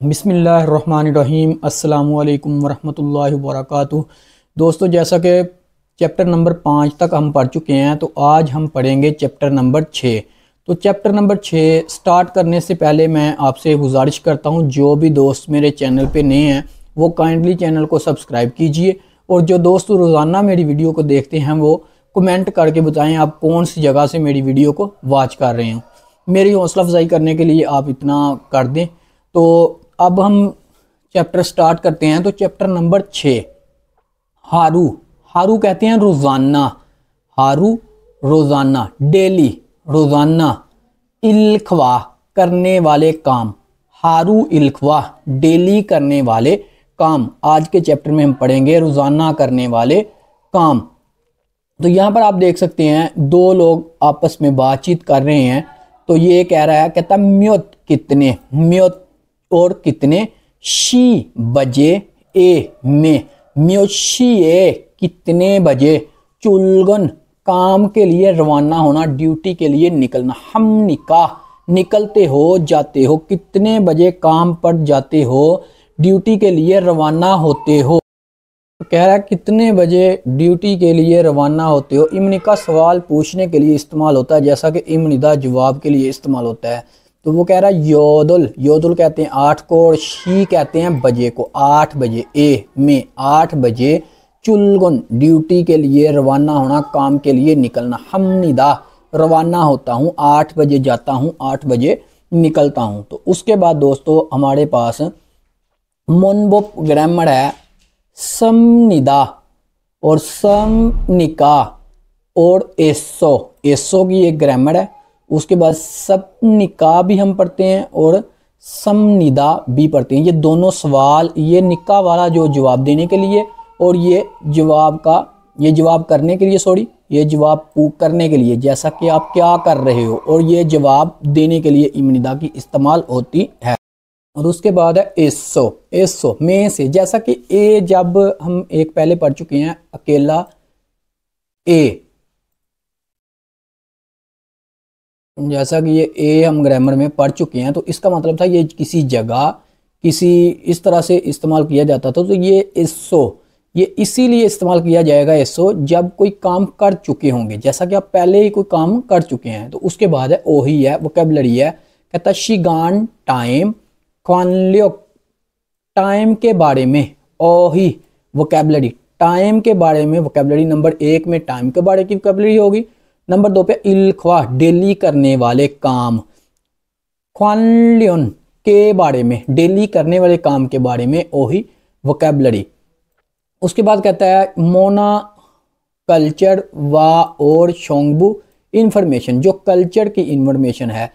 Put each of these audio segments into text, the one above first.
बिस्मिल्लाहिर्रहमानिर्रहीम अस्सलामुअलैकुम वरहमतुल्लाहि वबरकातुहू। दोस्तों, जैसा कि चैप्टर नंबर 5 तक हम पढ़ चुके हैं, तो आज हम पढ़ेंगे चैप्टर नंबर 6। तो चैप्टर नंबर 6 स्टार्ट करने से पहले मैं आपसे गुजारिश करता हूं, जो भी दोस्त मेरे चैनल पे नए हैं वो काइंडली चैनल को सब्सक्राइब कीजिए, और जो दोस्त रोज़ाना मेरी वीडियो को देखते हैं वो कमेंट करके बताएं आप कौन सी जगह से मेरी वीडियो को वॉच कर रहे हैं। मेरी हौसला अफजाई करने के लिए आप इतना कर दें। तो अब हम चैप्टर स्टार्ट करते हैं। तो चैप्टर नंबर 6, हारू। हारू कहते हैं रोज़ाना, हारू रोज़ाना, डेली, रोज़ाना। इल्खवा, करने वाले काम, हारू इल्खवा, डेली करने वाले काम। आज के चैप्टर में हम पढ़ेंगे रोज़ाना करने वाले काम। तो यहाँ पर आप देख सकते हैं दो लोग आपस में बातचीत कर रहे हैं। तो ये कह रहा है, कहता म्योत कितने, म्योत और कितने, शी बजे ए में, म्योशी ए कितने बजे, चुलगन काम के लिए रवाना होना, ड्यूटी के लिए निकलना, हम निकाह निकलते हो जाते हो, कितने बजे काम पर जाते हो, ड्यूटी के लिए रवाना होते हो। तो कह रहा है कितने बजे ड्यूटी के लिए रवाना होते हो। इमनी का सवाल पूछने के लिए इस्तेमाल होता है, जैसा कि इमनिदा जवाब के लिए इस्तेमाल होता है। तो वो कह रहा है योदुल, योदुल कहते हैं 8 को, और शी कहते हैं बजे को, 8 बजे, ए में 8 बजे, चुलगुन ड्यूटी के लिए रवाना होना, काम के लिए निकलना, हमनिदा रवाना होता हूँ, 8 बजे जाता हूँ, 8 बजे निकलता हूँ। तो उसके बाद दोस्तों हमारे पास मोनबोप ग्रामर है, समनिदा और समनिका और एसो, एसो की एक ग्रामर है। उसके बाद समनिका भी हम पढ़ते हैं और समनिदा भी पढ़ते हैं। ये दोनों सवाल, ये निका वाला जो जवाब देने के लिए, और ये जवाब का, ये जवाब करने के लिए, सॉरी, ये जवाब करने के लिए, जैसा कि आप क्या कर रहे हो, और ये जवाब देने के लिए इमनिदा की इस्तेमाल होती है। और उसके बाद है एसो, एसो में से, जैसा कि ए जब हम एक पहले पढ़ चुके हैं, अकेला ए, जैसा कि ये ए हम ग्रामर में पढ़ चुके हैं। तो इसका मतलब था ये किसी जगह, किसी इस तरह से इस्तेमाल किया जाता था। तो ये एसो, ये इसीलिए इस्तेमाल किया जाएगा एसो जब कोई काम कर चुके होंगे, जैसा कि आप पहले ही कोई काम कर चुके हैं। तो उसके बाद है ओही है, वोकैबुलरी है, कहता शिगान टाइम, क्वानलियो टाइम के बारे में, ओही वोकैबुलरी टाइम के बारे में, वोकैबुलरी नंबर 1 में टाइम के बारे की वोकैबुलरी होगी। नंबर 2 पे इल्खवा, डेली करने वाले काम, क्वानलियन के बारे में, डेली करने वाले काम के बारे में, ओही वोकैबुलरी। उसके बाद कहता है मोना कल्चर वा और शोंगबू इंफॉर्मेशन, जो कल्चर की इंफॉर्मेशन है।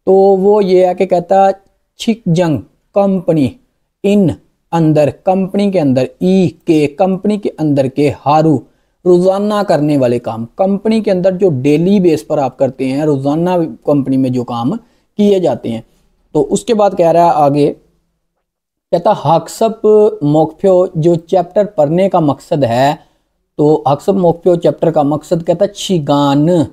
तो वो ये है कि कहता छिकजंग कंपनी, इन अंदर, कंपनी के अंदर, ई के कंपनी के अंदर के, हारू रोजाना करने वाले काम, कंपनी के अंदर जो डेली बेस पर आप करते हैं, रोजाना कंपनी में जो काम किए जाते हैं। तो उसके बाद कह रहा है आगे, कहता हक्सप मोक्फ्यो, जो चैप्टर पढ़ने का मकसद है। तो हक्सप मोक्फ्यो चैप्टर का मकसद, कहता छिगान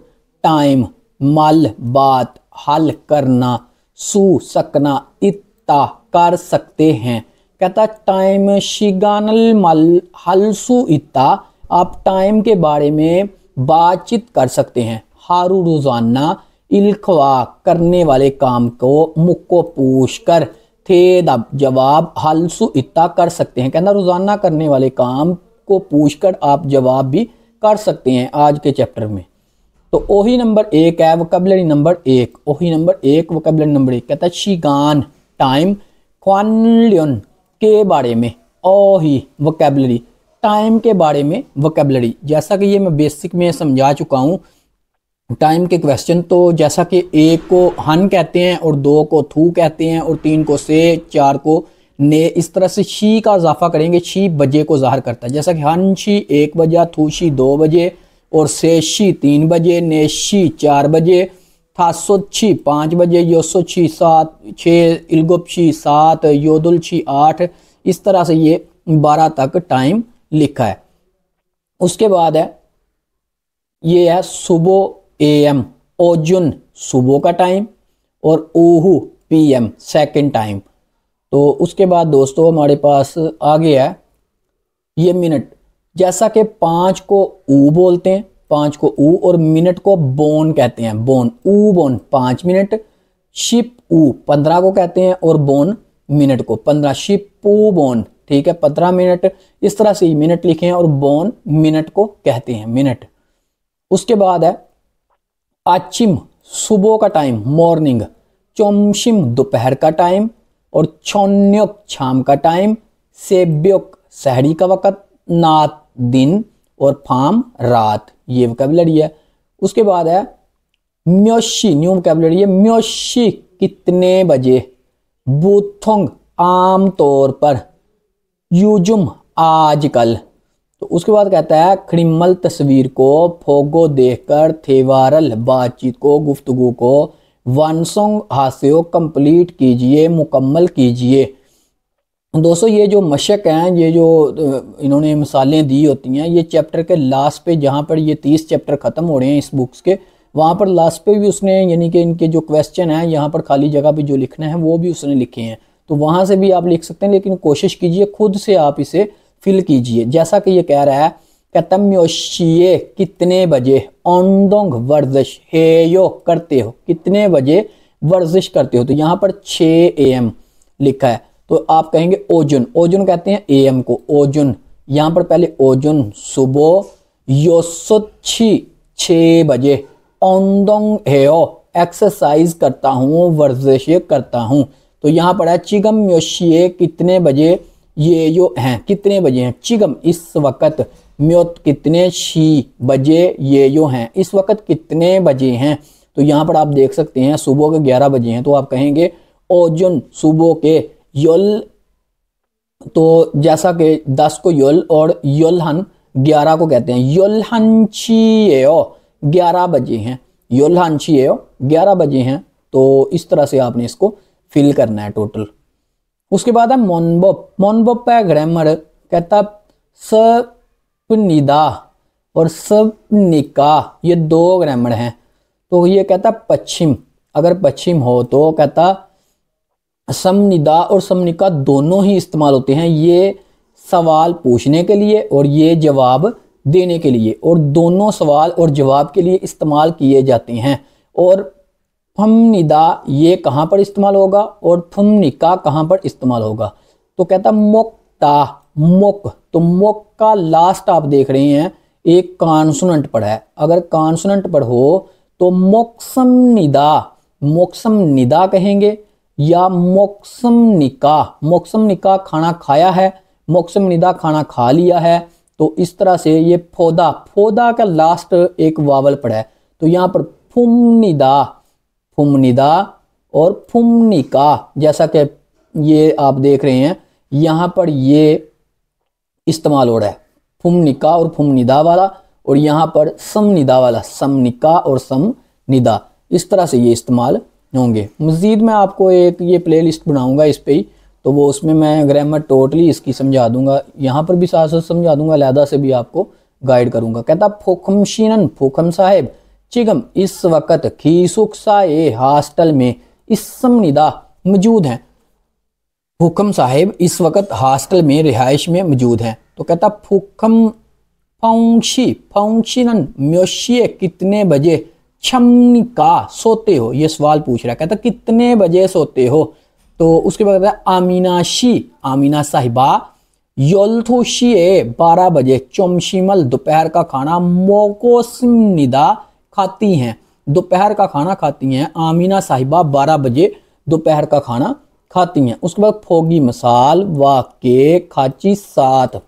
टाइम, मल बात, हल करना, सू सकना, इत्ता कर सकते हैं। कहता टाइम शिगानल मल हलसू इत्ता, आप टाइम के बारे में बातचीत कर सकते हैं। हारू रोजाना इल्खवा करने वाले काम को मुक्को पूछ कर, थे जवाब, हलसू इत्ता कर सकते हैं। कहना रोजाना करने वाले काम को पूछकर आप जवाब भी कर सकते हैं आज के चैप्टर में। तो ओही नंबर 1 है, वोकैबुलरी नंबर 1, ओही नंबर 1, वोकैबुलरी नंबर 1। कहता है शिगान टाइम, क्वानलियन के बारे में, ओही वोकैबुलरी टाइम के बारे में वोकैबुलरी। जैसा कि ये मैं बेसिक में समझा चुका हूँ टाइम के क्वेश्चन। तो जैसा कि 1 को हन कहते हैं, और 2 को थू कहते हैं, और 3 को से, 4 को ने, इस तरह से शी का इजाफा करेंगे, शी बजे को जाहिर करता है। जैसा कि हन शी 1 बजे, थू शी 2 बजे, और से शी 3 बजे, ने शी 4 बजे, थासो शी 5 बजे, योसो शी 7, 6, इल्गोप शी 7, योदुल शी 8, इस तरह से ये 12 तक टाइम लिखा है। उसके बाद है ये है सुबह एएम, ओजुन सुबह का टाइम, और ओहू पीएम सेकंड टाइम। तो उसके बाद दोस्तों हमारे पास आ गया है ये मिनट। जैसा कि 5 को ऊ बोलते हैं, 5 को ऊ, और मिनट को बोन कहते हैं, बोन, ऊ बोन 5 मिनट, शिप ऊ 15 को कहते हैं, और बोन मिनट को 15, शिप ऊ बोन, ठीक है, 15 मिनट। इस तरह से मिनट लिखे हैं और बोन मिनट को कहते हैं, मिनट। उसके बाद है आचिम सुबह का टाइम, मॉर्निंग, चोमशिम दोपहर का टाइम, और छोन्योक शाम का टाइम, सेब्योक सहरी का वक़्त, नात दिन, और फाम रात, ये वोकैबुलरी है। उसके बाद है म्योशी, न्यू वोकैबुलरी है, म्योशी कितने बजे, बूथोंग आम तौर पर, यूजुम आजकल। तो उसके बाद कहता है खड़िमल तस्वीर को, फोगो देखकर, थेवारल बातचीत को, गुफ्तगू को, वानसोंग हास्यो कंप्लीट कीजिए, मुकम्मल कीजिए। दोस्तों ये जो मशक हैं, ये जो इन्होंने मिसालें दी होती हैं, ये चैप्टर के लास्ट पे, जहाँ पर ये 30 चैप्टर ख़त्म हो रहे हैं इस बुक्स के, वहाँ पर लास्ट पे भी उसने, यानी कि इनके जो क्वेश्चन हैं यहाँ पर खाली जगह पे जो लिखना है वो भी उसने लिखे हैं, तो वहाँ से भी आप लिख सकते हैं, लेकिन कोशिश कीजिए खुद से आप इसे फिल कीजिए। जैसा कि ये कह रहा है, कहता म्योशिए कितने बजे, ओंदोंग वर्जिश, हेयो करते हो, कितने बजे वर्जिश करते हो, तो यहाँ पर 6 AM लिखा है, तो आप कहेंगे ओजुन, ओजुन कहते हैं AM को, ओजुन, यहाँ पर पहले ओजुन सुबह, योसुच्छी 6 बजे, ओंदोंग हेयो एक्सरसाइज करता हूँ, वर्जिश करता हूँ। तो यहाँ पर है चिगम म्योशिए कितने बजे, ये यो हैं कितने बजे हैं, चिगम इस वक्त, म्योत कितने, शी बजे, ये यो हैं इस वक्त कितने बजे हैं। तो यहाँ पर आप देख सकते हैं सुबह के 11 बजे हैं, तो आप कहेंगे ओजुन सुबह के, योल तो जैसा कि 10 को योल और योलहन 11 को कहते हैं, योलहनचियो 11 बजे हैं, योलहनचियो 11 बजे हैं। तो इस तरह से आपने इसको फिल करना है टोटल। उसके बाद है मोनबोप, मोनबोप का ग्रामर कहता सपनिदा और सपनिका, ये 2 ग्रामर हैं। तो ये कहता पश्चिम, अगर पश्चिम हो तो कहता समनिदा और समनिका दोनों ही इस्तेमाल होते हैं, ये सवाल पूछने के लिए और ये जवाब देने के लिए, और दोनों सवाल और जवाब के लिए इस्तेमाल किए जाते हैं। और फमनिदा ये कहाँ पर इस्तेमाल होगा और फमनिका कहाँ पर इस्तेमाल होगा, तो कहता मोक्ता, मोक, तो मोक का लास्ट आप देख रहे हैं एक कॉन्सोनेंट पढ़ा है, अगर कॉन्सोनेंट पढ़ हो तो मोक्सम निदा, मोक्सम निदा कहेंगे, या मोक्सम निका, मोक्सम निका खाना खाया है, मोक्सम निदा खाना खा लिया है। तो इस तरह से ये फोदा, फोदा का लास्ट एक वावल पड़ा है, तो यहाँ पर फुमनिदा, फुमनिदा और फुमनिका, जैसा कि ये आप देख रहे हैं यहाँ पर ये इस्तेमाल हो रहा है, फुमनिका और फुमनिदा वाला, और यहाँ पर समनिदा वाला, समनिका और समनिदा, इस तरह से ये इस्तेमाल होंगे। मज़ीद मैं आपको एक ये प्लेलिस्ट बनाऊंगा इस पे ही, तो वो उसमें मैं ग्रामर टोटली इसकी समझा दूंगा, यहाँ पर भी साथ साथ समझा दूंगा, अलहदा से भी आपको गाइड करूंगा। कहता फोखमशीनन, फोखम साहेब, चिगम इस वक्त, खीसुकसाए हॉस्टल में, इस समनिदा मौजूद हैं, फूखम साहेब इस वक्त हॉस्टल में रिहाइश में मौजूद हैं। तो कहता फूखम फौंशी, फौंशीनन म्योशिए कितने बजे, छमनिका सोते हो, ये सवाल पूछ रहा है, कहता कितने बजे सोते हो। तो उसके बाद कहता है आमीनाशी, आमीना साहिबा, योलथोशिए 12 बजे, चोमशिमल दोपहर का खाना, मोकोसिमनिदा खाती हैं, दोपहर का खाना खाती हैं, आमीना साहिबा 12 बजे दोपहर का खाना खाती हैं। उसके बाद फोगी मसाल, वाक्य खाची साथ,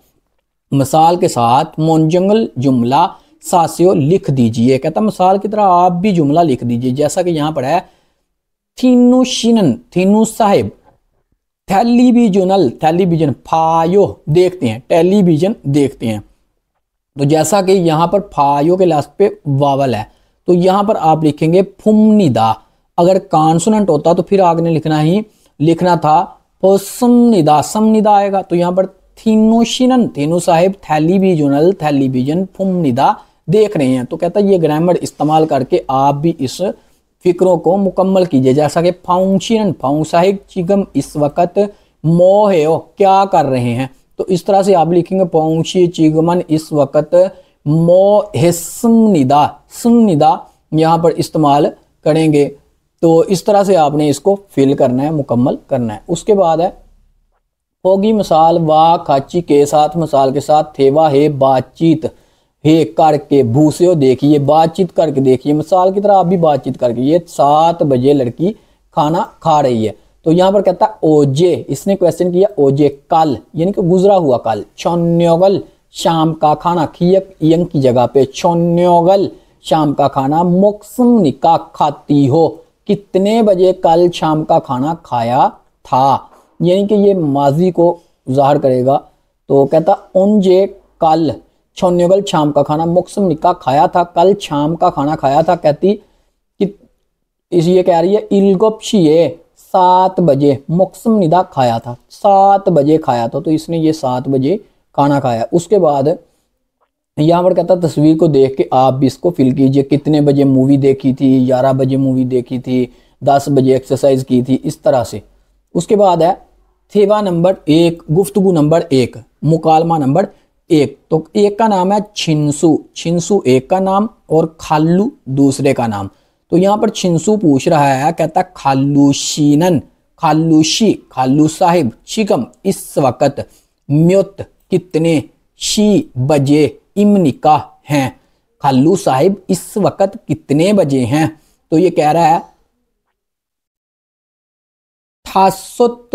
मिसाल के साथ मोनजंगल जुमला सासियो लिख दीजिए। कहता मिसाल की तरह आप भी जुमला लिख दीजिए, जैसा कि यहाँ पर है थीनु शिनन, थीनु साहिब, टेलीविजनल, टेलीविजन, फायो देखते हैं, टेलीविजन देखते हैं। तो जैसा कि यहाँ पर फायो के लास्ट पे वावल है, तो यहाँ पर आप लिखेंगे फुमनिदा, अगर कॉन्सोनेंट होता तो फिर आगे लिखना था समनिदा, समनिदा आएगा। तो यहाँ पर थीनोशिनन, थीनो साहिब टेलीविजनल, टेलीविजन, फुमनिदा देख रहे हैं। तो कहता है ये ग्रामर इस्तेमाल करके आप भी इस फिक्रों को मुकम्मल कीजिए, जैसा कि फाउंशिनन, फाउं साहिब चिगम इस वक्त, मोहे हो क्या कर रहे हैं। तो इस तरह से आप लिखेंगे पहुंची चिगमन इस वक्त मोहे संनिदा, संनिदा यहाँ पर इस्तेमाल करेंगे। तो इस तरह से आपने इसको फिल करना है, मुकम्मल करना है। उसके बाद है होगी मिसाल वाह खाची के साथ, मिसाल के साथ थेवा है बातचीत हे करके भूसे देखिए, बातचीत करके देखिए, मिसाल की तरह आप भी बातचीत करके। ये 7 बजे लड़की खाना खा रही है। तो यहाँ पर कहता है ओजे, इसने क्वेश्चन किया ओजे कल यानी कि गुजरा हुआ कल। छोन्योगल शाम का खाना, खियक यंग की जगह पे छोन्योगल शाम का खाना। मोक्सम निका खाती हो, कितने बजे कल शाम का खाना खाया था, यानी कि ये माजी को ज़ाहिर करेगा। तो कहता उनजे कल छोन्योगल शाम का खाना, मोक्सम निका खाया था, कल शाम का खाना खाया था। कहती कि ये कह रही है इल्गोपशिये 7 बजे, मोक्सम निदा खाया था, 7 बजे खाया था। तो इसने ये 7 बजे खाना खाया। उसके बाद यहाँ पर कहता तस्वीर को देख के आप भी इसको फिल कीजिए, कितने बजे मूवी देखी थी, 11 बजे मूवी देखी थी, 10 बजे एक्सरसाइज की थी, इस तरह से। उसके बाद है थेवा नंबर 1, गुफ्तगू नंबर 1, मुकालमा नंबर 1। तो एक का नाम है छिंसू, छिंसू एक का नाम और खालू दूसरे का नाम। तो यहाँ पर छिंसू पूछ रहा है, कहता खालूशीनन, खालूशी खालू साहिब, शिकम इस वक्त, म्युत कितने, शी बजे, इमनिका हैं, खालू साहिब इस वक्त कितने बजे हैं। तो ये कह रहा है थासुत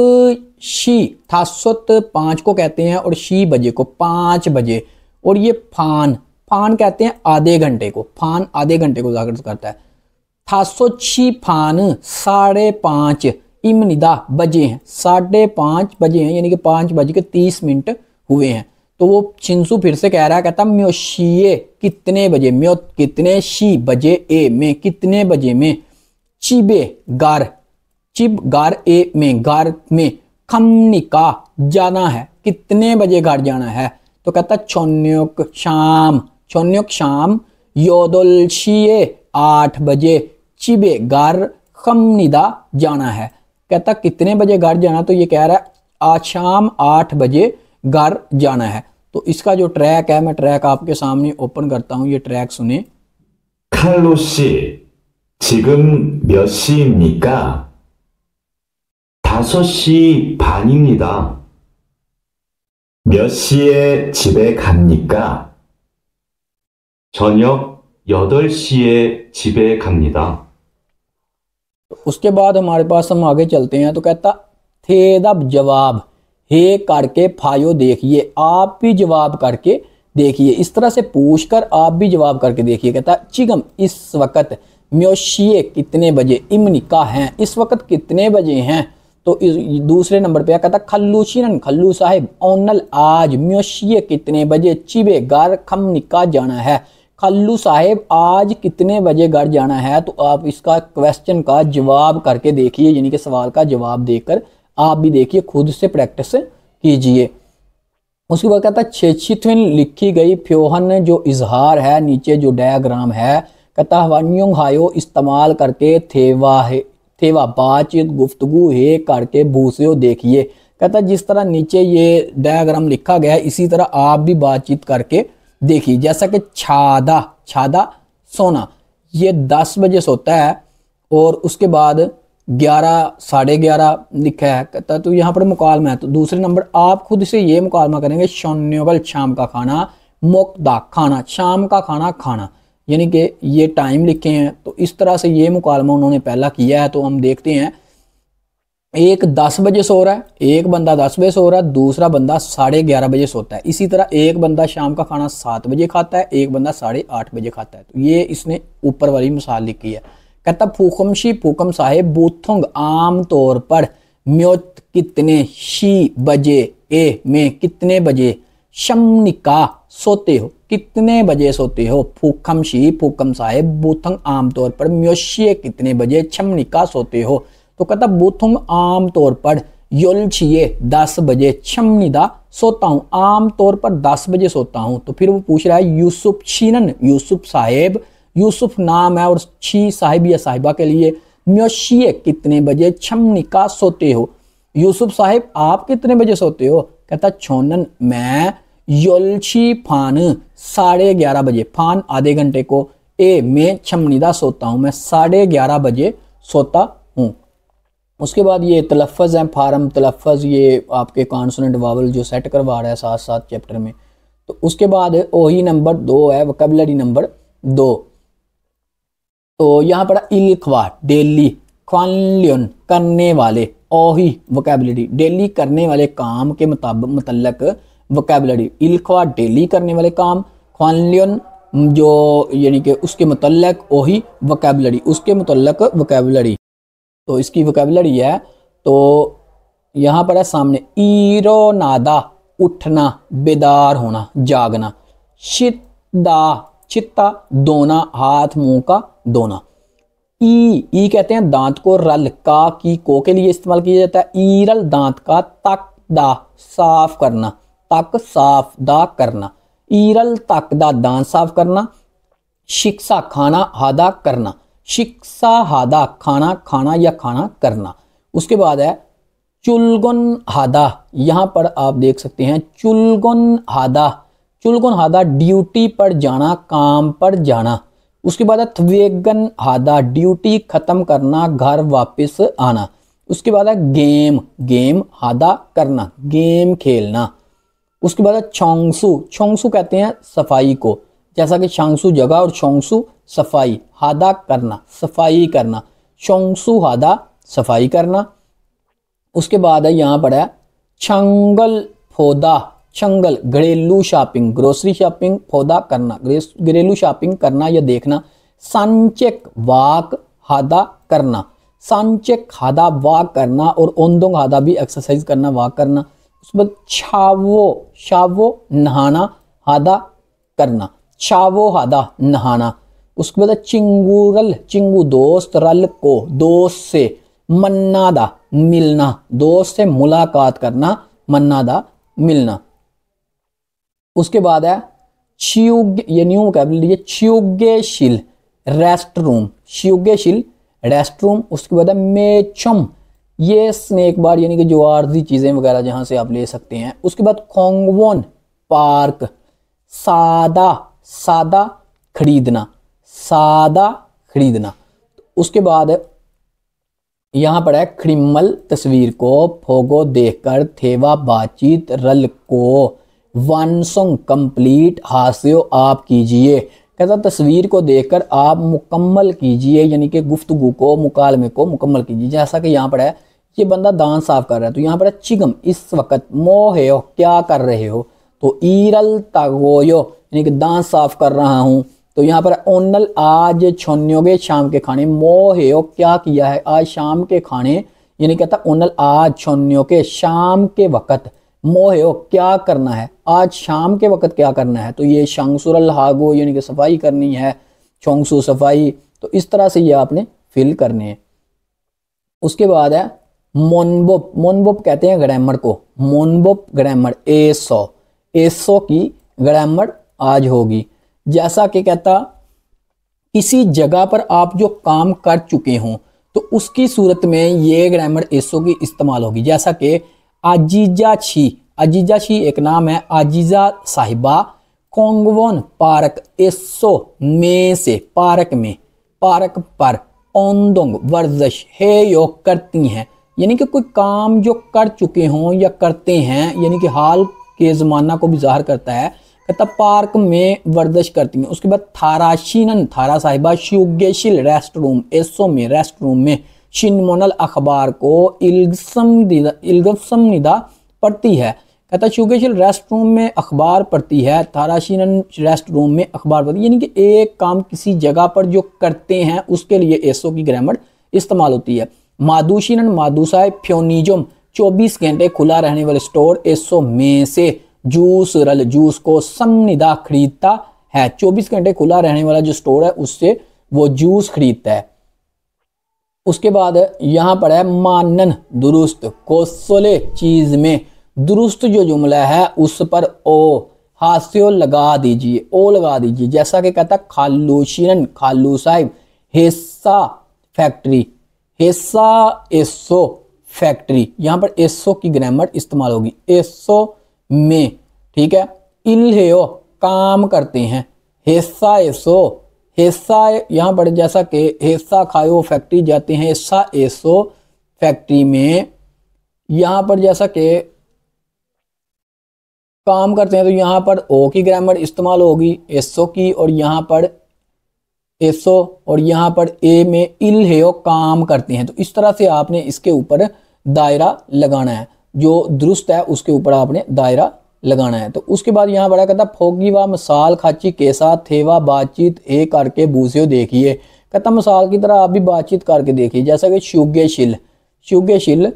शी, थासुत 5 को कहते हैं और शी बजे को 5 बजे। और ये फान, फान कहते हैं आधे घंटे को, फान आधे घंटे को जाकर करता है। थासुत शी फान 5:30, इमनिदा बजे हैं, 5:30 बजे हैं, यानी कि 5:30 हुए हैं। तो वो छिंसू फिर से कह रहा है, कहता म्योशिये कितने बजे, म्यो कितने, शी बजे, ए में कितने बजे में, चिबे गार, चिब गार ए में, गार में, खमनिका जाना है, कितने बजे घर जाना है। तो कहता छोन्योक शाम, छोन्योक शाम, योदोलशिये 8 बजे, चिबे गार खमनिदा जाना है। कहता कितने बजे घर जाना, तो ये कह रहा है आज शाम 8 बजे घर जाना है। तो इसका जो ट्रैक है, मैं ट्रैक आपके सामने ओपन करता हूं, ये ट्रैक सुने। 칼로 씨, 지금 몇 시입니까? 5시 반입니다. 몇 시에 집에 갑니까? 저녁 8시에 집에 갑니다. उसके बाद हमारे पास हम आगे चलते हैं। तो कहता थे दब जवाब, हे करके फायो देखिए, आप भी जवाब करके देखिए। इस तरह से पूछकर आप भी जवाब करके देखिए। कहता चिगम इस वक्त, म्योशिये कितने बजे, इमनिका हैं इस वक्त कितने बजे हैं। तो दूसरे नंबर पे कहता खल्लूशिनन खल्लू साहिब, ओनल आज, म्योशिये कितने बजे, चिबे गार खमनिका जाना है, खल्लू साहिब आज कितने बजे घर जाना है। तो आप इसका क्वेश्चन का जवाब करके देखिए, यानी कि सवाल का जवाब देकर आप भी देखिए, खुद से प्रैक्टिस कीजिए। उसके बाद कहता छेछिथविन लिखी गई फ्योहन जो इजहार है, नीचे जो डायग्राम है, कहता हवान्योंग हायो इस्तेमाल करके थेवा है, थेवा बातचीत गुफ्तगू है करके भूसे देखिए। कहता जिस तरह नीचे ये डायग्राम लिखा गया है इसी तरह आप भी बातचीत करके देखिए। जैसा कि छादा, छादा सोना, ये 10 बजे सोता है और उसके बाद 11 साढ़े 11 लिखा है। कहता तो यहाँ पर मुकालमा है। तो दूसरे नंबर आप खुद से ये मुकालमा करेंगे, शोन्योगल शाम का खाना, मोकदा खाना, शाम का खाना खाना, यानी कि ये टाइम लिखे हैं। तो इस तरह से ये मुकालमा उन्होंने पहला किया है। तो हम देखते हैं, एक 10 बजे सो रहा है, एक बंदा 10 बजे सो रहा है, दूसरा बंदा 11:30 बजे सोता है। इसी तरह एक बंदा शाम का खाना 7 बजे खाता है, एक बंदा 8:30 बजे खाता है। तो ये इसने ऊपर वाली मिसाल लिखी है। कहता फूकमशी फूकम साहेब बूथोंग आम तौर पर, म्योत कितने, शी बजे, ए में कितने बजे, शमनिका सोते हो, कितने बजे सोते हो, फूकमशी फूकम साहेब बूथंग आम तौर पर, म्योशिये कितने बजे, शमनिका सोते हो। तो कहता बूथुंग आम तौर पर, योलछिए 10 बजे, छमनिदा सोता हूँ, आम तौर पर 10 बजे सोता हूँ। तो फिर वो पूछ रहा है यूसुफ शीनन, यूसुफ साहेब, यूसुफ नाम है और शी साहिब या साहिबा के लिए, म्योशिए कितने बजे, छमनिका सोते हो। यूसुफ साहिब आप कितने बजे सोते हो? कहता छोनन मैं योलशी फान 11:30 बजे, फान आधे घंटे को, ए मैं छमनीदा सोता हूँ, मैं 11:30 बजे सोता हूँ। उसके बाद ये तलफ़्फ़ुज़ हैं, फार्म तलफ़्फ़ुज़, ये आपके कॉन्सोनेंट वावल जो सेट करवा रहा है साथ साथ चैप्टर में। तो उसके बाद ओही नंबर 2 है, वोकैबुलरी नंबर 2। तो यहाँ पड़ा इल्खवा डेली, ख्वानलियन करने वाले, ओही वोकैबुलरी डेली करने वाले काम के मतलब वोकैबुलरी, इल्खवा डेली करने वाले काम, ख्वानलियन जो यानी कि उसके मतलब ओही वोकैबुलरी, उसके मतलब वोकैबुलरी। तो इसकी वोकैबुलरी है, तो यहाँ पर है सामने ईरो नादा उठना, बेदार होना, जागना, चित्ता चित्ता दोना, हाथ मुंह का दोना। ई कहते हैं दांत को, रल का की को के लिए इस्तेमाल किया जाता है, ईरल दांत का, तक दा साफ करना, तक साफ दा करना, ईरल तक दा दांत साफ करना, शिक्षा खाना, हादा करना, शिक्षा हादा खाना, खाना या खाना करना। उसके बाद है चुलगुन हादा, यहां पर आप देख सकते हैं चुलगुन हादा, चुलगुन हादा ड्यूटी पर जाना, काम पर जाना। उसके बाद है थवेगन हादा ड्यूटी खत्म करना, घर वापस आना। उसके बाद है गेम, गेम हादा करना, गेम खेलना। उसके बाद है छोंगसू, छोंगसू कहते हैं सफाई को, जैसा कि शांगसू जगह और छोंगसू सफाई, हादा करना, सफाई करना, छोंगसू हादा सफाई करना। उसके बाद है यहाँ पर है छंगल फोदा, छंगल घरेलू शॉपिंग, ग्रोसरी शॉपिंग, फोदा करना, घरेलू शॉपिंग करना या देखना। सांचेक वाक हादा करना, सांचेक हादा वाक करना, और ओंदोंग हादा भी एक्सरसाइज करना, वाक करना। उसके बाद छावो, छावो नहाना, हादा करना, छावो हादा नहाना। उसके बाद चिंगूरल, चिंगू दोस्त, रल को दोस्त से, मन्नादा मिलना, दोस्त से मुलाकात करना, मन्नादा मिलना। उसके बाद है चियुग, ये न्यू वोकैबुलरी है, चियुगेशिल रेस्ट रूम, चियुगेशिल रेस्ट रूम। उसके बाद है मेचम, ये स्नैक बार यानी कि जो आर्जी चीजें वगैरह जहां से आप ले सकते हैं। उसके बाद खोंगवोन पार्क, सादा, सादा खरीदना, सादा खरीदना। उसके बाद यहां पर है खिम्मल तस्वीर को, फोगो देखकर, थेवा बातचीत, रल को, वानसोंग कंप्लीट, हास्यो आप कीजिए। कहता तस्वीर को देखकर आप मुकम्मल कीजिए, यानी कि गुफ्तगू को, मुकालमे को मुकम्मल कीजिए। जैसा कि यहाँ पर है ये बंदा दांत साफ कर रहा है, तो यहाँ पर है चिगम इस वक्त, मोहेयो क्या कर रहे हो, तो ईरल तगोयो यानी कि दांत साफ कर रहा हूं। तो यहाँ पर ओनल आज छोन्योगे शाम के खाने, मोहेयो क्या किया है आज शाम के खाने, यानी कहता ओनल आज छोन्योगे शाम के वक्त, मोहेयो क्या करना है आज शाम के वक्त क्या करना है। तो ये शांगसुरल हागो यानी कि सफाई करनी है, छोंगसू सफाई। तो इस तरह से ये आपने फिल करने हैं। उसके बाद है मोनबोप, मोनबोप कहते हैं ग्रामर को, मोनबोप ग्रामर, एसो, एसो की ग्रामर आज होगी। जैसा कि कहता किसी जगह पर आप जो काम कर चुके हों तो उसकी सूरत में ये ग्रामर एसो की इस्तेमाल होगी। जैसा कि आजीजा छी, आजीजा छी एक नाम है, आजीजा साहिबा कोंगवोन पार्क, एसो में से पार्क में, पार्क पर, ओंदोंग वर्जिश, है योग करती हैं, यानी कि कोई काम जो कर चुके हों या करते हैं, यानी कि हाल के ज़माना को भी ज़ाहिर करता है। कहता पार्क में वर्जिश करती हैं। उसके बाद थाराशीनन, थारा साहिबा श्युगेशिल रेस्ट रूम, एसो में रेस्ट रूम में, शिनमोनल अखबार को इल्गसम निदा पढ़ती है। कहता श्युगेशिल रेस्ट रूम में अखबार पढ़ती है, थाराशीनन रेस्ट रूम में अखबार पढ़ती है, यानी कि एक काम किसी जगह पर जो करते हैं उसके लिए एसो की ग्रामर इस्तेमाल होती है। मादुशीनन मादुसाए फ्योनिजम 24 घंटे खुला रहने वाले स्टोर, एसो में से, जूस रल जूस को, समनिदा खरीदता है, 24 घंटे खुला रहने वाला जो स्टोर है उससे वो जूस खरीदता है। उसके बाद यहां पर है मानन दुरुस्त, कोसोले चीज में, दुरुस्त जो जुमला है उस पर ओ हास्यो लगा दीजिए, ओ लगा दीजिए। जैसा कि कहता खालूशीनन खालू साहिब, हिस्सा फैक्ट्री, हिस्सा एसो फैक्ट्री, यहाँ पर एसो की ग्रामर इस्तेमाल होगी, एसो में, ठीक है। इल्हेओ काम करते हैं, हेसा एसो, हेसा यहाँ पर जैसा कि हेसा खायो फैक्ट्री जाते हैं, हेसा एसो फैक्ट्री में, यहाँ पर जैसा कि काम करते हैं तो यहाँ पर ओ की ग्रामर इस्तेमाल होगी एसो की, और यहाँ पर एसो, और यहाँ पर ए में इल्हेओ काम करते हैं। तो इस तरह से आपने इसके ऊपर दायरा लगाना है, जो दुरुस्त है उसके ऊपर आपने दायरा लगाना है। तो उसके बाद यहाँ बड़ा कहता फोगी व मिसाल खाची के साथ थेवा बातचीत ए करके बूझो देखिए, कहता मिसाल की तरह आप भी बातचीत करके देखिए, जैसा कि शुगेशिल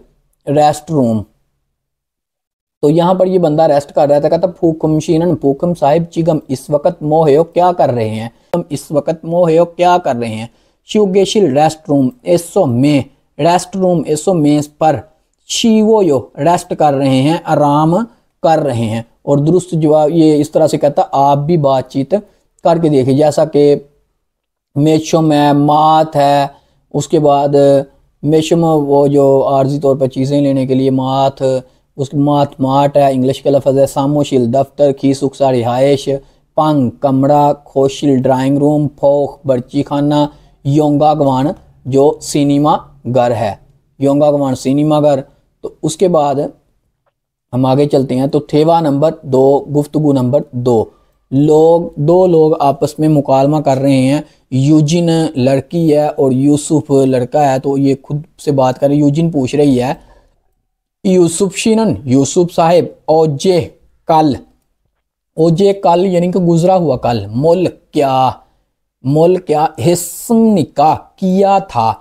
रेस्ट रूम, तो यहाँ पर ये बंदा रेस्ट कर रहा था, कहता फूकम शीनन फूकम साहिब चिगम इस वक्त मोहेयो क्या कर रहे हैं, हम इस वक्त मोहेयो क्या कर रहे हैं। शुगेशिल रेस्ट रूम एसो में, रेस्ट रूम एसो में पर, शीवोयो रेस्ट कर रहे हैं, आराम कर रहे हैं। और दुरुस्त जवाब ये इस तरह से कहता आप भी बातचीत करके देखिए, जैसा कि मेशो में मात है, उसके बाद मेशो में वो जो आर्जी तौर पर चीज़ें लेने के लिए मात, उसके माट है, इंग्लिश का लफ्ज़ है। सामोशिल दफ्तर, खी सुखसा रिहाइश, पंग कमरा, खोशिल ड्राइंग रूम, फोख बर्ची खाना, योंगा गवान जो सिनेमा घर है, योंगा गवान सिनेमा घर। तो उसके बाद हम आगे चलते हैं। तो थेवा नंबर 2, गुफ्तगू नंबर 2, दो लोग आपस में मुकालमा कर रहे हैं। यूजिन लड़की है और यूसुफ लड़का है, तो ये खुद से बात कर रहे हैं। यूजिन पूछ रही है यूसुफ शीनन, यूसुफ साहिब, ओजे कल, ओजे कल यानी कि गुजरा हुआ कल, मुल क्या हिस्सनिका किया था,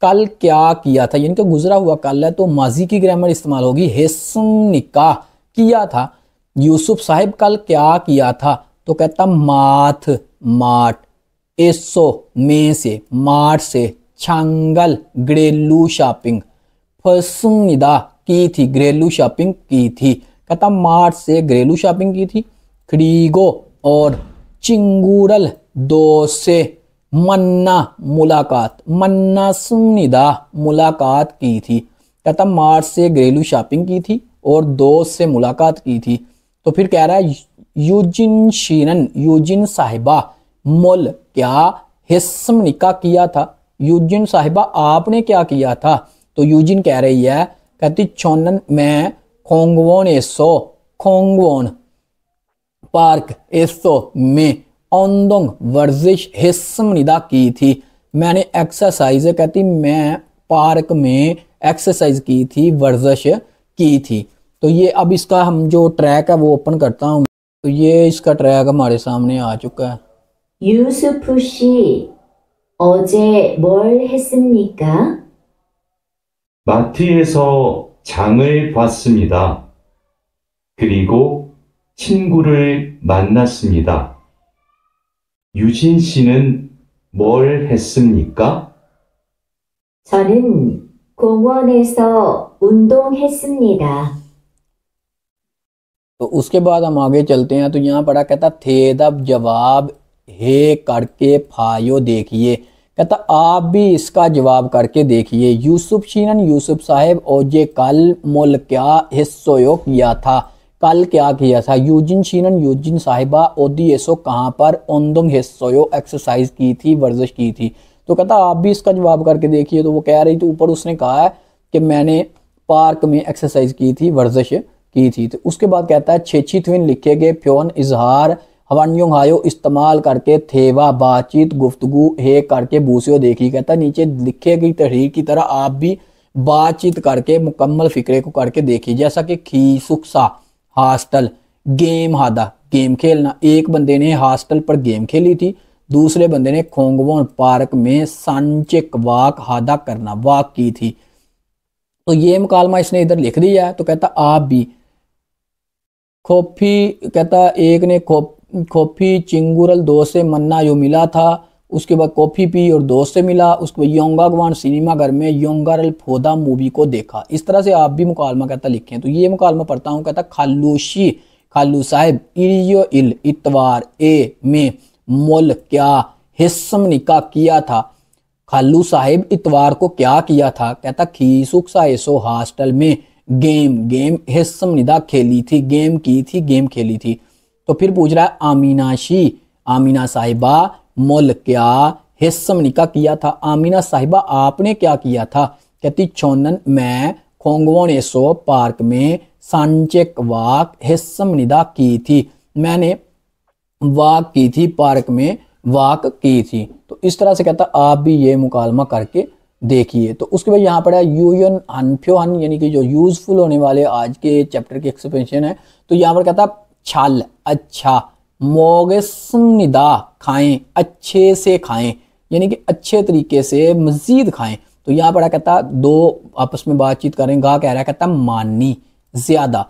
कल क्या किया था यानी कि गुजरा हुआ कल है, तो माजी की ग्रामर इस्तेमाल होगी, हिस्सनिका किया था। यूसुफ साहिब कल क्या किया था, तो कहता माट, एसो में से, मार्ट से, छांगल घरेलू शॉपिंग, फसनिदा की थी, घरेलू शॉपिंग की थी, कहता मार्ट से घरेलू शॉपिंग की थी। खरीगो और चिंगूरल 2 से, मन्ना मुलाकात, मन्ना सुनिदा मुलाकात की थी, कहता मार्च से घरेलू शॉपिंग की थी और 2 से मुलाकात की थी। तो फिर कह रहा है यूजिन शीनन, यूजिन साहिबा, मुल क्या हिस्सम निका किया था, यूजिन साहिबा आपने क्या किया था। तो यूजिन कह रही है, कहती छोनन मैं खोंगवोन एसो, खोंगवोन पार्क एसो में, औंदोंग वर्जिश हिस्सम निदा की थी, मैंने एक्सरसाइज, कहती मैं पार्क में एक्सरसाइज की थी, वर्जिश की थी। तो ये अब इसका हम जो ट्रैक है वो ओपन करता हूँ। तो ये इसका ट्रैक हमारे सामने आ चुका है। 유수프 씨, 어제 뭘 했습니까? 마트에서 장을 봤습니다. 그리고 친구를 만났습니다. 유진 씨는 뭘 했습니까? 저는 공원에서 운동했습니다. तो उसके बाद हम आगे चलते हैं। तो यहाँ पढ़ा कहता थे दब जवाब हे करके फायो देखिए, कहता आप भी इसका जवाब करके देखिए। यूसुफ शीनन, यूसुफ साहिब, ओजे कल मुल क्या हिस्सोयो किया था, कल क्या किया था। यूजिन शीनन, यूजिन साहिबा, ओदी एसो कहाँ पर, ओंदुंग हिस्सोयो एक्सरसाइज की थी, वर्जिश की थी। तो कहता आप भी इसका जवाब करके देखिए। तो वो कह रही थी ऊपर उसने कहा है कि मैंने पार्क में एक्सरसाइज की थी, वर्जिश की थी। तो उसके बाद कहता है छेछी ट्विन लिखे गए फ्योन इजहार हवानियों हायो इस्तेमाल करके थेवा बातचीत गुफ्तगू हे करके बूसियो देखी, कहता नीचे लिखे गई तहरीर की तरह आप भी बातचीत करके मुकम्मल फिक्रे को करके देखिए। जैसा कि खी सुखसा हॉस्टल, गेम हादा गेम खेलना, एक बंदे ने हॉस्टल पर गेम खेली थी, दूसरे बंदे ने खोंगवोन पार्क में संचिक वाक हादा करना वाक की थी। तो ये मुकालमा इसने इधर लिख दिया है। तो कहता आप भी खोफी, कहता एक ने खोफी चिंगुरल 2 से मन्ना यो मिला था, उसके बाद कॉफ़ी पी और 2 से मिला, उसके बाद योंगागवान सिनेमा घर में योंगारल फोदा मूवी को देखा। इस तरह से आप भी मुकालमा कहता लिखें। तो ये मुकालमा पढ़ता हूँ। कहता खालूशी खालू साहिब इरियो इल इतवार ए में मुल क्या हिस्सम निका किया था, खालू साहिब इतवार को क्या किया था? कहता खीसुक साइसो हॉस्टल में गेम हिस्सम निदा खेली थी, गेम की थी, गेम खेली थी। तो फिर पूछ रहा है आमीना साहिबा मोल क्या हिस्सम निका किया था? आमीना साहिबा आपने क्या किया था? कहती छोनन मैं खोंगवोन एसो पार्क में सांचेक वाक हिस्सम निदा की थी, मैंने वाक की थी, पार्क में वाक की थी। तो इस तरह से कहता आप भी ये मुकालमा करके देखिए। तो उसके बाद यहाँ पर है यूयन अनफ्योहन, यानी कि जो यूजफुल होने वाले आज के चैप्टर की एक्सप्लेनेशन है। तो यहाँ पर कहता छल अच्छा, मोगसनिदा खाएं, अच्छे से खाएं, यानी कि अच्छे तरीके से मजीद खाएं। तो यहाँ पर कहता दो आपस में बातचीत करें, गा कह रहा है, कहता मानी ज्यादा,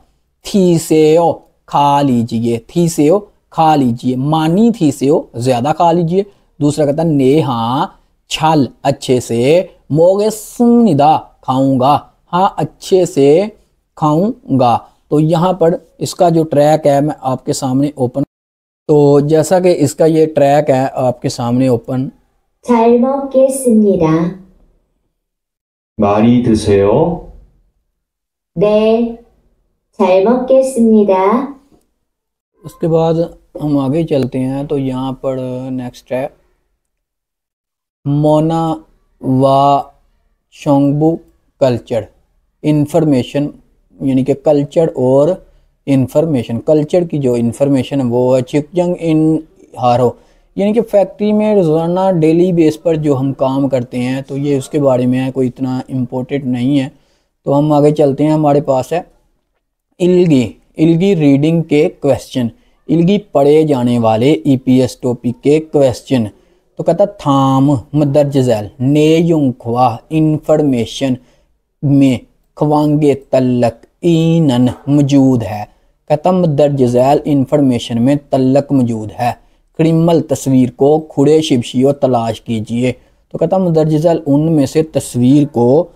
थी से ओ खा लीजिए, थी से ओ खा लीजिए, मानी थी से ओ ज्यादा खा लीजिए। दूसरा कहता नेहा छल अच्छे से, मोगे सुनिदा खाऊंगा, हाँ अच्छे से खाऊंगा। तो यहाँ पर इसका जो ट्रैक है मैं आपके सामने ओपन, तो जैसा कि इसका ये ट्रैक है आपके सामने ओपन। 잘 먹겠습니다. 많이 드세요. 네, 잘 먹겠습니다. उसके बाद हम आगे चलते हैं। तो यहाँ पर नेक्स्ट है मोना वा शोंगबू कल्चर इंफॉर्मेशन, यानी कि कल्चर और इंफॉर्मेशन। कल्चर की जो इंफॉर्मेशन है वो है चिकजंग इन हारो, यानी कि फैक्ट्री में रोज़ाना डेली बेस पर जो हम काम करते हैं, तो ये उसके बारे में है, कोई इतना इम्पोर्टेंट नहीं है। तो हम आगे चलते हैं। हमारे पास है इल्गी रीडिंग के क्वेश्चन, इल्गी पढ़े जाने वाले ईपीएस टॉपिक के क्वेश्चन। तो कहता थाम मदर्ज झैल ने युंखवा इंफॉर्मेशन में खवांगे तल्लक ईनन मौजूद है। कहता मदर्ज झैल इंफॉर्मेशन में तल्लक मौजूद है। क्रिमल तस्वीर को खुड़े शिपशियो तलाश कीजिए। तो कहता मदर्ज झैल उनमें से तस्वीर को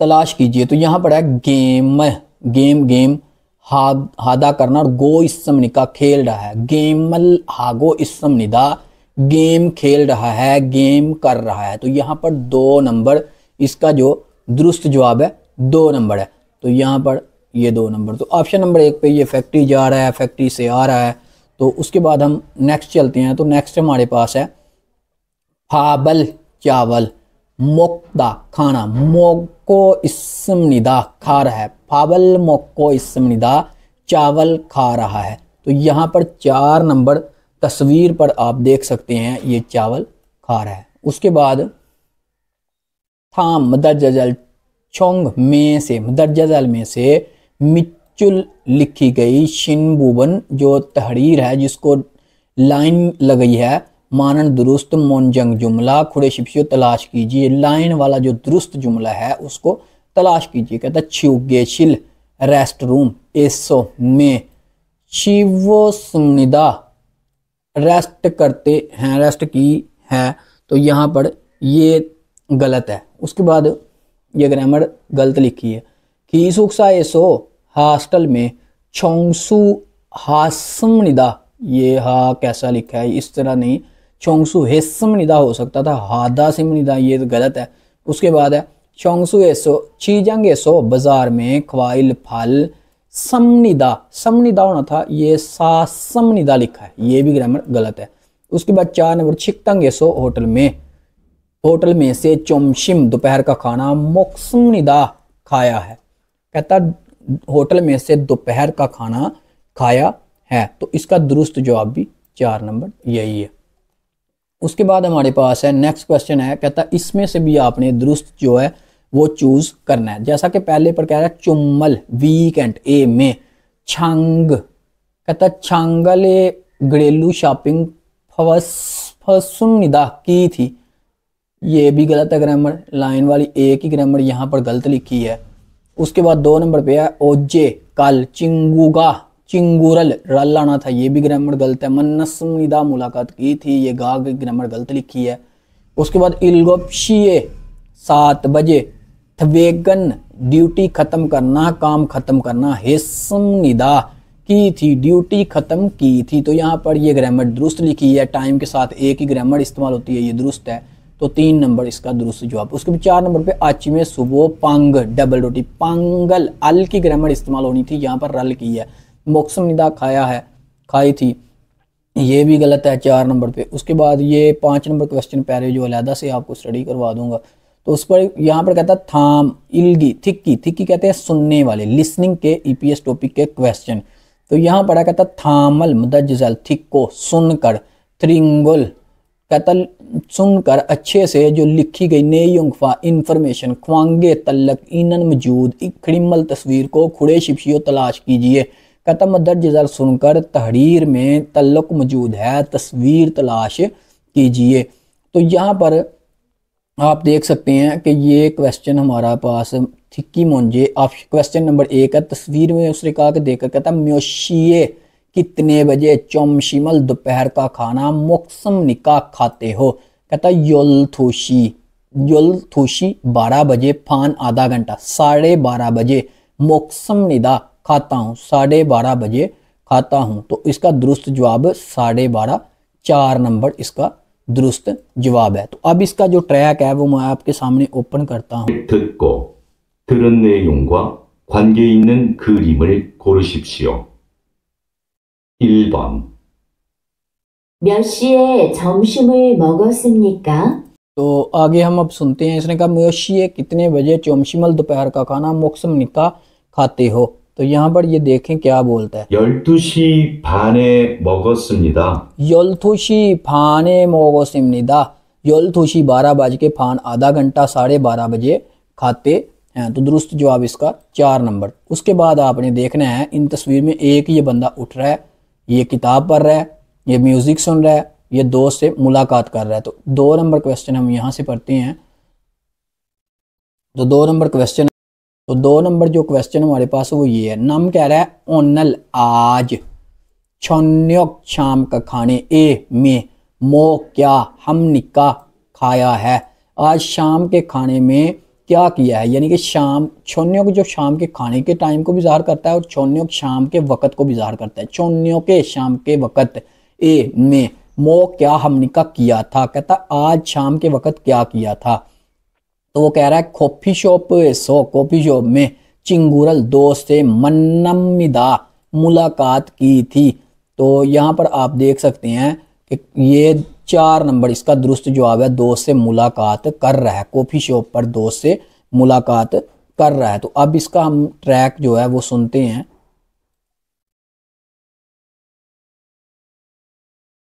तलाश कीजिए। तो यहाँ पर है गेम हादा करना, और गो इसम निका खेल रहा है, गेमल हागो इसम निदा गेम खेल रहा है, गेम कर रहा है। तो यहाँ पर 2 नंबर, इसका जो दुरुस्त जवाब है 2 नंबर है। तो यहाँ पर ये 2 नंबर, तो ऑप्शन नंबर 1 पे ये फैक्ट्री जा रहा है, फैक्ट्री से आ रहा है। तो उसके बाद हम नेक्स्ट चलते हैं। तो नेक्स्ट हमारे पास है फाबल चावल, मोक्दा खाना, मोको इसम निदा खा रहा है, फाबल मोको इसम निदा चावल खा रहा है। तो यहाँ पर 4 नंबर तस्वीर पर आप देख सकते हैं ये चावल खा रहा है। उसके बाद थाम मदरजल छोंग में से, मदरजल में से मिचुल लिखी गई शिनबुबन जो तहरीर है जिसको लाइन लगी है, मानन दुरुस्त मोनजंग जुमला खुड़े शिपशियो तलाश कीजिए। लाइन वाला जो दुरुस्त जुमला है उसको तलाश कीजिए। कहता छिउगेशिल रेस्ट रूम एसो में शिवो सुनिदा रेस्ट करते हैं, रेस्ट की है। तो यहाँ पर ये गलत है। उसके बाद ये ग्रामर गलत लिखी है। खीसुक्सा एसो हॉस्टल में छोंगसु हासम निदा, ये हा कैसा लिखा है, इस तरह नहीं, छोंगसु हेसम निदा हो सकता था, हादा सिम निदा, ये तो गलत है। उसके बाद है छोंगसु एसो चीजंग एसो बाजार में ख्वाइल फल समनिदा, समनिदा होना था, ये सासमनिदा लिखा है, ये भी ग्रामर गलत है। उसके बाद 4 नंबर छिकतंग एसो होटल में से चोमशिम दोपहर का खाना मोक्समनिदा खाया है। कहता होटल में से दोपहर का खाना खाया है। तो इसका दुरुस्त जवाब भी 4 नंबर यही है। उसके बाद हमारे पास है नेक्स्ट क्वेश्चन है, कहता इसमें से भी आपने दुरुस्त जो है वो चूज करना है। जैसा कि पहले पर कह रहा है चुम्मल वीकेंड ए में छंग, कहता छांगले घरेलू शॉपिंग फसुनिदा की थी, ये भी गलत है ग्रामर, लाइन वाली ए की ग्रामर यहाँ पर गलत लिखी है। उसके बाद 2 नंबर पे है ओजे कल चिंगुगा चिंगुरल रल आना था, ये भी ग्रामर गलत है। मन्नसनिदा मुलाकात की थी, ये गा की ग्रामर गलत लिखी है। उसके बाद इल्गोप्शिए 7 बजे, थवेगन ड्यूटी खत्म करना, काम खत्म करना, हेसमनिदा की थी, ड्यूटी खत्म की थी। तो यहाँ पर ये ग्रामर दुरुस्त लिखी है, टाइम के साथ एक ही ग्रामर इस्तेमाल होती है, ये दुरुस्त है। तो 3 नंबर इसका दुरुस्त जवाब। उसके बाद 4 नंबर पे आची में सुबह पंग डबल रोटी पंगल अल की ग्रामर इस्तेमाल होनी थी, यहाँ पर रल की है। मोक्सम निदा खाया है खाई थी, ये भी गलत है 4 नंबर पे। उसके बाद ये 5 नंबर क्वेश्चन पहले जो अलहदा से आपको स्टडी करवा दूंगा, तो उस पर यहाँ पर कहता है थाम इल्गी थिक्की थिक्की कहते हैं सुनने वाले, लिसनिंग के ईपीएस टॉपिक के क्वेश्चन। तो यहाँ पढ़ा कहता थामल मुदज्जल थिक्को सुनकर, त्रिंगुल कहता सुनकर अच्छे से जो लिखी गई नेयुंगफा इंफॉर्मेशन, ख्वांगे तल्लक इनन मौजूद इखड़िमल तस्वीर को खुड़े शिपशियो तलाश कीजिए। कहता मदरजल सुनकर तहरीर में तल्लुक मौजूद है, तस्वीर तलाश कीजिए। तो यहाँ पर आप देख सकते हैं कि ये क्वेश्चन हमारा पास थिक्की मुंजे आप क्वेश्चन नंबर 1 है। तस्वीर में उसने कहा कि देखकर कहता म्योशिए कितने बजे चौमशिमल दोपहर का खाना मोक्सम निका खाते हो। कहता योलथोशी 12 बजे, फान आधा घंटा 12:30 बजे, मोक्सम निदा खाता हूँ 12:30 बजे खाता हूँ। तो इसका दुरुस्त जवाब 12:30 4 नंबर इसका दुरुस्त जवाब है। तो अब इसका जो ट्रैक है वो मैं आपके सामने ओपन करता हूँ। 듣고 들은 내용과 관계 있는 그림을 고르십시오. 1번 몇 시에 점심을 먹었습니까? तो आगे हम अब सुनते हैं। इसने कहा म्योशिए कितने बजे चौमशिमल दोपहर का खाना मोक्सम निका खाते हो। तो यहाँ पर ये देखें क्या बोलता है। 12시 반에 먹었습니다. योलथुशी फाने मोगोसिमनिदा, योलथुशी 12 बज के फान आधा घंटा 12:30 बजे खाते हैं। तो दुरुस्त जवाब इसका 4 नंबर। उसके बाद आपने देखना है इन तस्वीर में एक ये बंदा उठ रहा है, ये किताब पढ़ रहा है, ये म्यूजिक सुन रहा है, ये दोस्त से मुलाकात कर रहा है। तो 2 नंबर क्वेश्चन हम यहाँ से पढ़ते हैं। तो 2 नंबर जो क्वेश्चन हमारे पास वो ये है। नम कह रहा है ओनल आज, छन्योक शाम का खाने, ए में, मो क्या हम निका खाया है, आज शाम के खाने में क्या किया है। यानी कि शाम छोन्योक जो शाम के खाने के टाइम को भी ज़ाहिर करता है और छोन्योक शाम के वक़्त को भी ज़ाहिर करता है। छोन्योक के शाम के वक़्त, ए में, मो क्या हम निका किया था। कहता आज शाम के वक़्त क्या किया था। तो वो कह रहा है coffee shop so coffee shop में चिंगुरल दोस्त से मन्नमिदा मुलाकात की थी। तो यहाँ पर आप देख सकते हैं कि ये 4 नंबर इसका दुरुस्त जवाब है। दोस्त से मुलाकात कर रहा है, कॉफ़ी शॉप पर दोस्त से मुलाकात कर रहा है। तो अब इसका हम ट्रैक जो है वो सुनते हैं।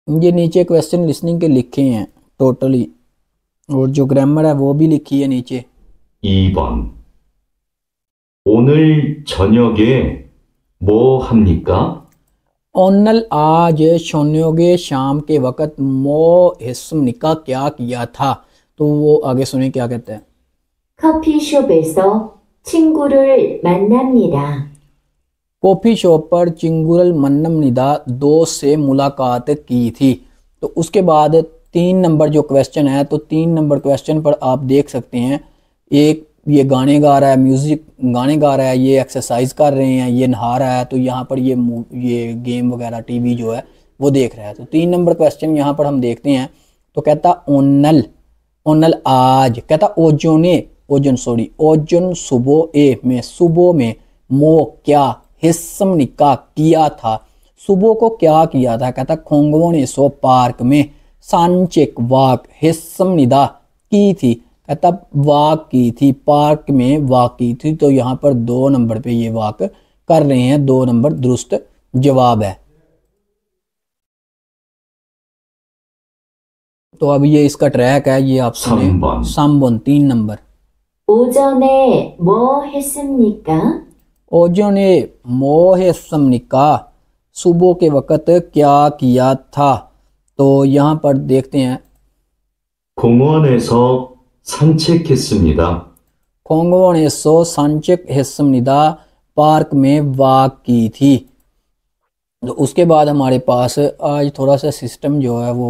ये नीचे क्वेश्चन लिसनिंग के लिखे हैं टोटली, और जो ग्रामर है वो भी लिखी है नीचे। 2번 오늘 저녁에 뭐 합니까? ओनल आज शोन्योगे शाम के वक़्त मो हिस्सनिका क्या किया था। तो वो आगे सुने क्या कहते हैं। 커피숍에서 친구를 만납니다. कॉफ़ी शॉप पर चिंगुरल मन्नम निदा दोस्त से मुलाकात की थी। तो उसके बाद 3 नंबर जो क्वेश्चन है, तो 3 नंबर क्वेश्चन पर आप देख सकते हैं एक ये गाने गा रहा है, म्यूज़िक गाने गा रहा है, ये एक्सरसाइज कर रहे हैं, ये नहा रहा है। तो यहाँ पर ये गेम वगैरह टीवी जो है वो देख रहा है। तो 3 नंबर क्वेश्चन यहाँ पर हम देखते हैं। तो कहता ओनल आज, कहता ओजन सुबह में मो क्या हिस्सम निका किया था। सुबह को क्या किया था। कहता खोंगवो ने सो पार्क में सांचेक वाक हिस्सम निदा की थी। कहता वाक की थी, पार्क में वाक की थी। तो यहाँ पर 2 नंबर पे ये वाक कर रहे हैं, 2 नंबर दुरुस्त जवाब है। तो अब ये इसका ट्रैक है, ये आप सुने। 3번 3 नंबर 오전에 뭐 했습니까? ओजोने मोहे समनिका, सुबह के वक़्त क्या किया था। तो यहाँ पर देखते हैं 공원에서 산책했습니다. खोंगवोने सो संचक हिस्समनिदा पार्क में वाक की थी। तो उसके बाद हमारे पास आज थोड़ा सा सिस्टम जो है वो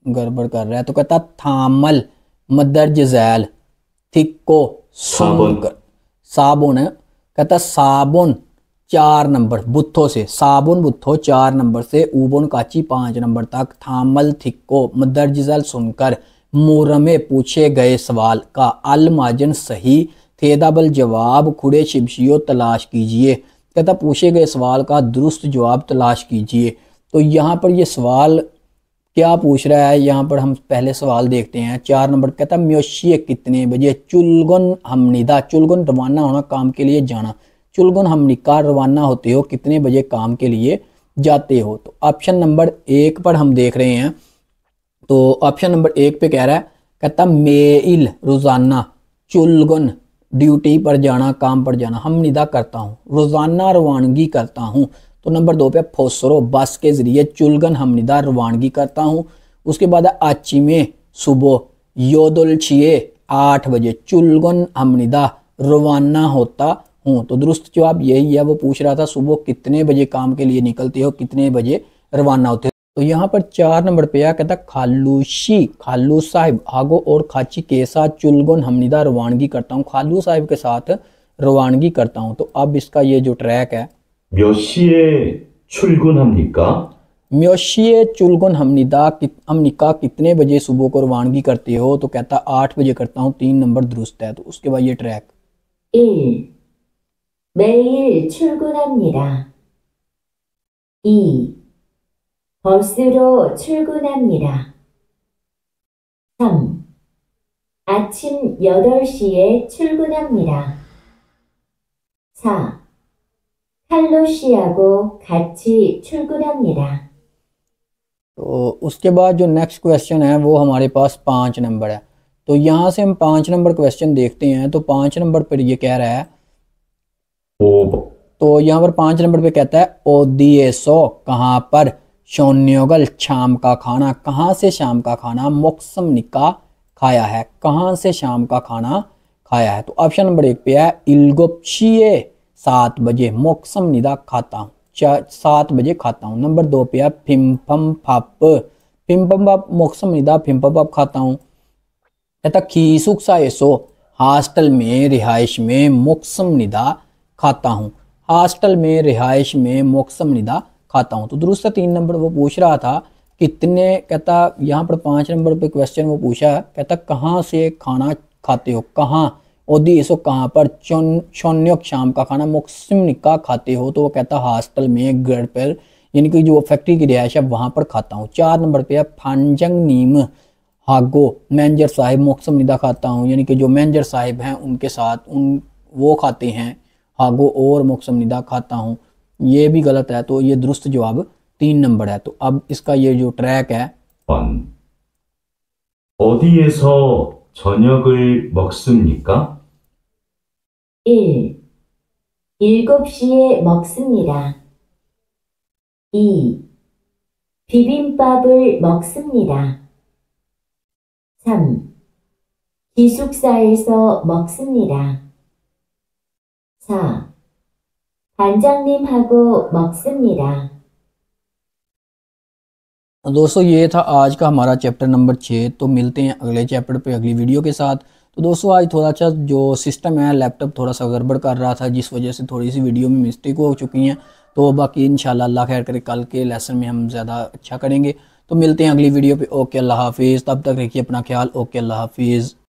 गड़बड़ कर रहा है। तो कहता थामल मदर जैल थिको साबुन कहता साबुन 4 नंबर बुत्थो से, साबुन बुत्थो 4 नंबर से, ऊबुन काची 5 नंबर तक, थामल थिको मदर जैल सुनकर, मोरम में पूछे गए सवाल का अल माजन सही थेदाबल जवाब खुड़े शिबशियो तलाश कीजिए। कहता पूछे गए सवाल का दुरुस्त जवाब तलाश कीजिए। तो यहाँ पर ये सवाल क्या पूछ रहा है, यहाँ पर हम पहले सवाल देखते हैं। 4 नंबर कहता म्योशिए कितने बजे चुलगुन हमनिदा, चुलगुन रवाना होना काम के लिए जाना, चुलगुन हमनिका रवाना होते हो कितने बजे काम के लिए जाते हो। तो ऑप्शन नंबर 1 पर हम देख रहे हैं। तो ऑप्शन नंबर 1 पे कह रहा है, कहता मेल रोजाना, चुलगुन ड्यूटी पर जाना काम पर जाना, हम निदा करता हूँ, रोजाना रवानगी करता हूँ। तो नंबर 2 पे फोसरो बस के जरिए चुलगन हम निदा रवानगी करता हूँ। उसके बाद आची में सुबह योदुल छिए 8 बजे चुलगन हम निदा रवाना होता हूँ। तो दुरुस्त जवाब यही है। वो पूछ रहा था सुबह कितने बजे काम के लिए निकलते हो, कितने बजे रवाना होते हो। तो यहाँ पर 4 नंबर पे आ कहता खालूशी खालू साहिब आगो और खाची के साथ चुलगुन हमनिदा रवानगी करता हूँ, खालू साहिब के साथ रवानगी करता हूँ। तो अब इसका ये जो ट्रैक है, 몇 시에 출근합니까? म्योशिए चुलगुन हमनिका कितने बजे सुबह को रवानगी करते हो। तो कहता 8 बजे करता हूँ, 3 नंबर दुरुस्त है। तो उसके बाद ये ट्रैक 1. 매일 출근합니다. 2. 버스로 출근합니다. 3. 아침 8시에 출근합니다. 4. 칼로 씨하고 같이 출근합니다. तो उसके बाद जो नेक्स्ट क्वेश्चन है वो हमारे पास 5 नंबर है। तो यहाँ से हम 5 नंबर क्वेश्चन देखते हैं। तो 5 नंबर पर ये कह रहा है, 5번, तो यहाँ पर 5 नंबर पे कहता है ओदिएसो कहाँ पर, शोन्योगल शाम का खाना, कहाँ से शाम का खाना, मोक्सम निका खाया है, कहाँ से शाम का खाना खाया है। तो ऑप्शन नंबर 1 पे है इलगोप्शिए 7 बजे, मोक्सम निदा खाता हूँ, 7 बजे खाता हूँ। नंबर 2 पे है फिम्पम फप, फिम्पम फप मोक्सम निदा फिम्पम फप खाता हूँ। कहता खीसुक साएसो हॉस्टल में रिहाइश में मोक्सम निदा खाता हूँ, हॉस्टल में रिहाइश में मोक्सम निदा खाता हूँ। तो दुरुस्त 3 नंबर वो पूछ रहा था कितने, कहता यहाँ पर 5 नंबर पे क्वेश्चन वो पूछा है, कहता कहाँ से खाना खाते हो, कहाँ ओदी इसो कहाँ पर, शोन्योक शाम का खाना, मोक्सिम निका खाते हो। तो वो कहता हॉस्टल में घर पर, यानी कि जो फैक्ट्री की रिहाइश है वहाँ पर खाता हूँ। 4 नंबर पे है फांजंग नीम हागो मैनेजर साहिब मोक्सम निदा खाता हूँ, यानी कि जो मैनेजर साहिब हैं उनके साथ वो खाते हैं हागो और मोक्सम निदा खाता हूँ। ये भी गलत है। तो ये दुरुस्त जवाब 3 नंबर है। तो अब इसका ये जो ट्रैक है, 어디에서 저녁을 먹습니까? 1. 7시에 먹습니다. 2. 비빔밥을 먹습니다. 3. 기숙사에서 먹습니다. 4. 반장님하고 먹습니다. दोस्तों ये था आज का हमारा चैप्टर नंबर 6। तो मिलते हैं अगले चैप्टर पे अगली वीडियो के साथ। तो दोस्तों आज थोड़ा सा जो सिस्टम है लैपटॉप थोड़ा सा गड़बड़ कर रहा था, जिस वजह से थोड़ी सी वीडियो में मिस्टेक हो चुकी हैं। तो बाकी इंशाल्लाह अल्लाह खैर करे कल के लेसन में हम ज़्यादा अच्छा करेंगे। तो मिलते हैं अगली वीडियो पे। ओके अल्लाह हाफिज़, तब तक रखिए अपना ख्याल। ओके अल्लाह हाफिज़।